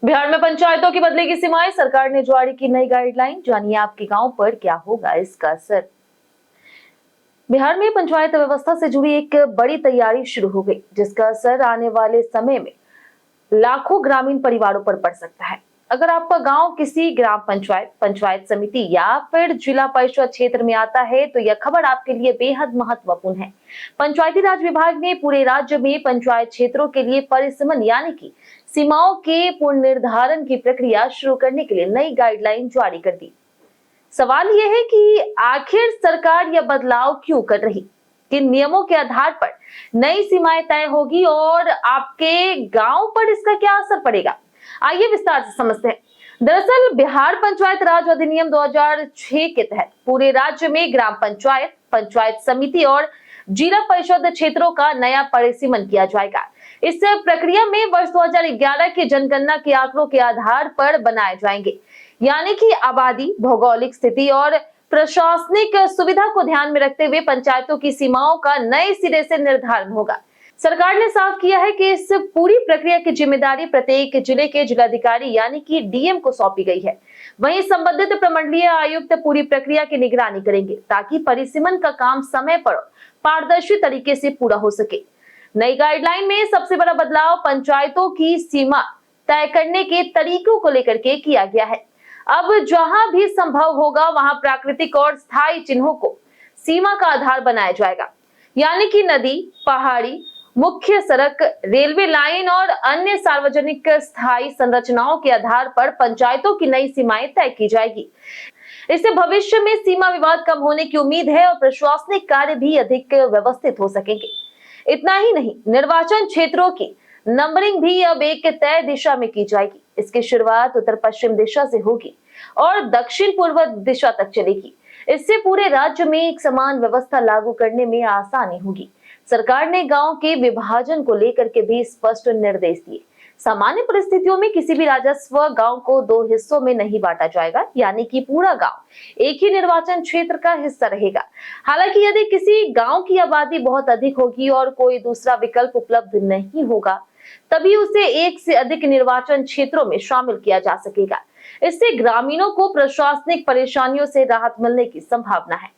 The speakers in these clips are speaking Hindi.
बिहार में पंचायतों की बदलेगी सीमाएं, सरकार ने जारी की नई गाइडलाइन। जानिए आपके गांव पर क्या होगा इसका असर। बिहार में पंचायत व्यवस्था से जुड़ी एक बड़ी तैयारी शुरू हो गई, जिसका असर आने वाले समय में लाखों ग्रामीण परिवारों पर पड़ सकता है। अगर आपका गांव किसी ग्राम पंचायत, पंचायत समिति या फिर जिला परिषद क्षेत्र में आता है, तो यह खबर आपके लिए बेहद महत्वपूर्ण है। पंचायती राज विभाग ने पूरे राज्य में पंचायत क्षेत्रों के लिए परिसीमन यानी कि सीमाओं के पुनर्निर्धारण की प्रक्रिया शुरू करने के लिए नई गाइडलाइन जारी कर दी। सवाल यह है कि आखिर सरकार यह बदलाव क्यों कर रही, किन नियमों के आधार पर नई सीमाएं तय होगी और आपके गांव पर इसका क्या असर पड़ेगा। आइए विस्तार से समझते हैं। दरअसल बिहार पंचायत राज अधिनियम 2006 के तहत पूरे राज्य में ग्राम पंचायत, पंचायत समिति और जिला परिषद क्षेत्रों का नया परिसीमन किया जाएगा। इस प्रक्रिया में वर्ष 2011 की जनगणना के आंकड़ों के आधार पर बनाए जाएंगे, यानी कि आबादी, भौगोलिक स्थिति और प्रशासनिक सुविधा को ध्यान में रखते हुए पंचायतों की सीमाओं का नए सिरे से निर्धारण होगा। सरकार ने साफ किया है कि इस पूरी प्रक्रिया की जिम्मेदारी प्रत्येक जिले के जिलाधिकारी यानी कि डीएम को सौंपी गई है। वहीं संबंधित प्रमंडलीय आयुक्त पूरी प्रक्रिया की निगरानी करेंगे, ताकि परिसीमन का काम समय पर पारदर्शी तरीके से पूरा हो सके। नई गाइडलाइन में सबसे बड़ा बदलाव पंचायतों की सीमा तय करने के तरीकों को लेकर के किया गया है। अब जहां भी संभव होगा, वहां प्राकृतिक और स्थायी चिन्हों को सीमा का आधार बनाया जाएगा, यानी कि नदी, पहाड़ी, मुख्य सड़क, रेलवे लाइन और अन्य सार्वजनिक स्थायी संरचनाओं के आधार पर पंचायतों की नई सीमाएं तय की जाएगी। इससे भविष्य में सीमा विवाद कम होने की उम्मीद है और प्रशासनिक कार्य भी अधिक व्यवस्थित हो सकेंगे। इतना ही नहीं, निर्वाचन क्षेत्रों की नंबरिंग भी अब एक तय दिशा में की जाएगी। इसकी शुरुआत उत्तर पश्चिम दिशा से होगी और दक्षिण पूर्व दिशा तक चलेगी। इससे पूरे राज्य में एक समान व्यवस्था लागू करने में आसानी होगी। सरकार ने गांव के विभाजन को लेकर के भी स्पष्ट निर्देश दिए। सामान्य परिस्थितियों में किसी भी राजस्व गांव को दो हिस्सों में नहीं बांटा जाएगा, यानी कि पूरा गांव एक ही निर्वाचन क्षेत्र का हिस्सा रहेगा। हालांकि यदि किसी गांव की आबादी बहुत अधिक होगी और कोई दूसरा विकल्प उपलब्ध नहीं होगा, तभी उसे एक से अधिक निर्वाचन क्षेत्रों में शामिल किया जा सकेगा। इससे ग्रामीणों को प्रशासनिक परेशानियों से राहत मिलने की संभावना है।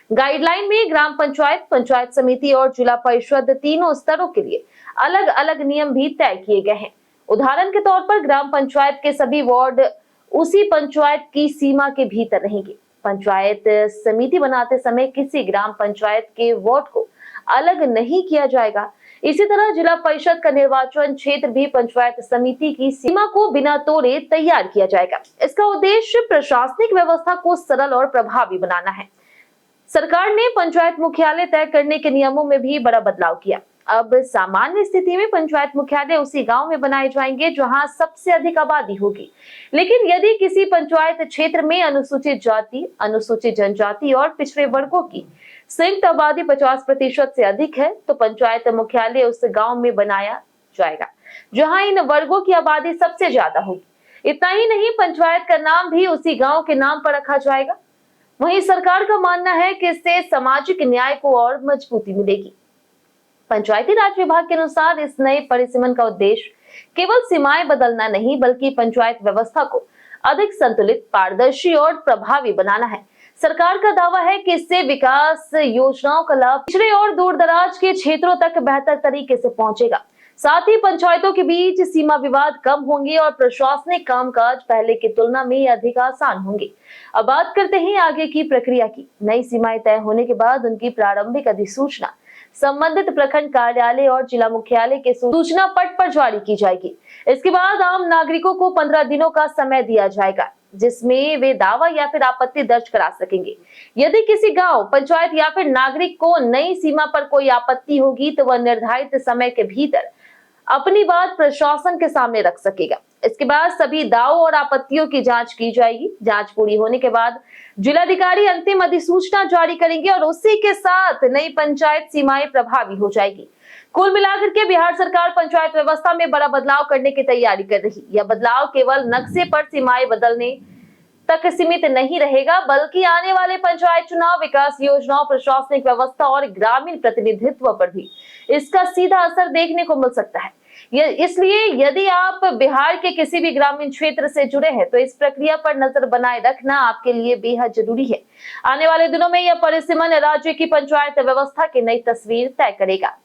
गाइडलाइन में ग्राम पंचायत, पंचायत समिति और जिला परिषद तीनों स्तरों के लिए अलग अलग नियम भी तय किए गए हैं। उदाहरण के तौर पर ग्राम पंचायत के सभी वार्ड उसी पंचायत की सीमा के भीतर रहेंगे। पंचायत समिति बनाते समय किसी ग्राम पंचायत के वार्ड को अलग नहीं किया जाएगा। इसी तरह जिला परिषद का निर्वाचन क्षेत्र भी पंचायत समिति की सीमा को बिना तोड़े तैयार किया जाएगा। इसका उद्देश्य प्रशासनिक व्यवस्था को सरल और प्रभावी बनाना है। सरकार ने पंचायत मुख्यालय तय करने के नियमों में भी बड़ा बदलाव किया। अब सामान्य स्थिति में पंचायत मुख्यालय उसी गांव में बनाए जाएंगे जहां सबसे अधिक आबादी होगी। लेकिन यदि किसी पंचायत क्षेत्र में अनुसूचित जाति, अनुसूचित जनजाति और पिछड़े वर्गों की संयुक्त आबादी 50% से अधिक है, तो पंचायत मुख्यालय उस गांव में बनाया जाएगा जहां इन वर्गों की आबादी सबसे ज्यादा होगी। इतना ही नहीं, पंचायत का नाम भी उसी गांव के नाम पर रखा जाएगा। वहीं सरकार का मानना है कि इससे सामाजिक न्याय को और मजबूती मिलेगी। पंचायती राज विभाग के अनुसार इस नए परिसीमन का उद्देश्य केवल सीमाएं बदलना नहीं, बल्कि पंचायत व्यवस्था को अधिक संतुलित, पारदर्शी और प्रभावी बनाना है। सरकार का दावा है कि इससे विकास योजनाओं का लाभ पिछड़े और दूर दराज के क्षेत्रों तक बेहतर तरीके से पहुंचेगा। साथ ही पंचायतों के बीच सीमा विवाद कम होंगे और प्रशासनिक कामकाज पहले की तुलना में अधिक आसान होंगे। अब बात करते हैं आगे की प्रक्रिया की। नई सीमाएं तय होने के बाद उनकी प्रारंभिक अधिसूचना संबंधित प्रखंड कार्यालय और जिला मुख्यालय के सूचना पट पर जारी की जाएगी। इसके बाद आम नागरिकों को 15 दिनों का समय दिया जाएगा, जिसमें वे दावा या फिर आपत्ति दर्ज करा सकेंगे। यदि किसी गांव, पंचायत या फिर नागरिक को नई सीमा पर कोई आपत्ति होगी, तो वह निर्धारित समय के भीतर अपनी बात प्रशासन के सामने रख सकेगा। इसके बाद सभी दावों और आपत्तियों की जांच की जाएगी। जांच पूरी होने के बाद जिलाधिकारी अंतिम अधिसूचना जारी करेंगे और उसी के साथ नई पंचायत सीमाएं प्रभावी हो जाएगी। कुल मिलाकर के बिहार सरकार पंचायत व्यवस्था में बड़ा बदलाव करने की तैयारी कर रही। यह बदलाव केवल नक्शे पर सीमाएं बदलने तक सीमित नहीं रहेगा, बल्कि आने वाले पंचायत चुनाव, विकास योजनाओं, प्रशासनिक व्यवस्था और ग्रामीण प्रतिनिधित्व पर भी इसका सीधा असर देखने को मिल सकता है। इसलिए यदि आप बिहार के किसी भी ग्रामीण क्षेत्र से जुड़े हैं तो इस प्रक्रिया पर नजर बनाए रखना आपके लिए बेहद जरूरी है। आने वाले दिनों में यह परिसीमन राज्य की पंचायत व्यवस्था की नई तस्वीर तय करेगा।